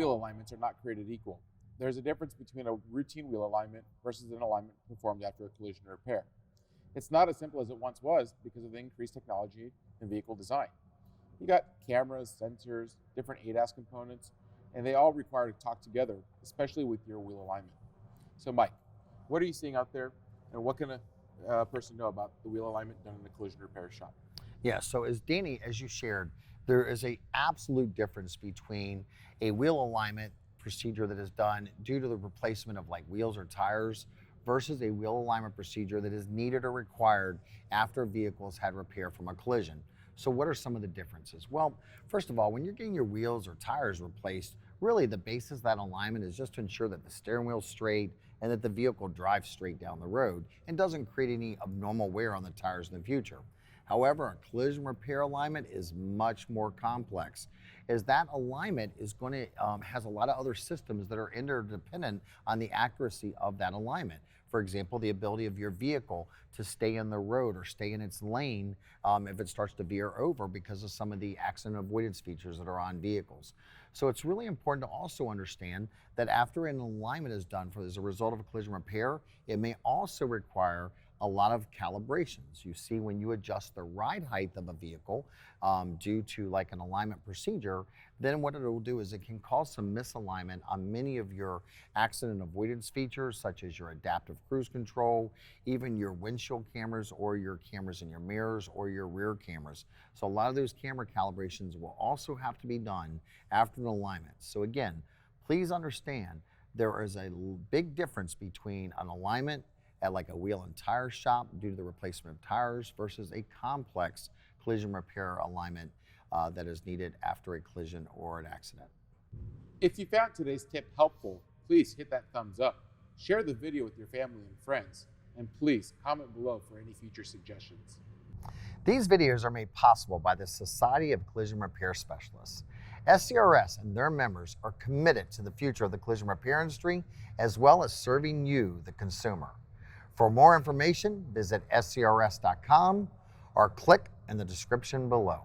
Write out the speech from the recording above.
wheel alignments are not created equal. There's a difference between a routine wheel alignment versus an alignment performed after a collision or repair. It's not as simple as it once was because of the increased technology in vehicle design. You got cameras, sensors, different ADAS components, and they all require to talk together, especially with your wheel alignment. So Mike, what are you seeing out there, and what can a person know about the wheel alignment done in a collision repair shop? Yeah, so as Danny, as you shared, there is a absolute difference between a wheel alignment procedure that is done due to the replacement of like wheels or tires versus a wheel alignment procedure that is needed or required after a vehicle has had repair from a collision. So what are some of the differences? Well, first of all, when you're getting your wheels or tires replaced, really the basis of that alignment is just to ensure that the steering wheel's straight and that the vehicle drives straight down the road and doesn't create any abnormal wear on the tires in the future. However, a collision repair alignment is much more complex, as that alignment is going to has a lot of other systems that are interdependent on the accuracy of that alignment. For example, the ability of your vehicle to stay in the road or stay in its lane if it starts to veer over because of some of the accident avoidance features that are on vehicles. So it's really important to also understand that after an alignment is done as a result of a collision repair, it may also require a lot of calibrations. You see, when you adjust the ride height of a vehicle due to like an alignment procedure, then what it will do is it can cause some misalignment on many of your accident avoidance features, such as your adaptive cruise control, even your windshield cameras or your cameras in your mirrors or your rear cameras. So a lot of those camera calibrations will also have to be done after an alignment. So again, please understand there is a big difference between an alignment at like a wheel and tire shop due to the replacement of tires versus a complex collision repair alignment that is needed after a collision or an accident. If you found today's tip helpful, please hit that thumbs up, share the video with your family and friends, and please comment below for any future suggestions. These videos are made possible by the Society of Collision Repair Specialists. SCRS and their members are committed to the future of the collision repair industry, as well as serving you, the consumer. For more information, visit scrs.com or click in the description below.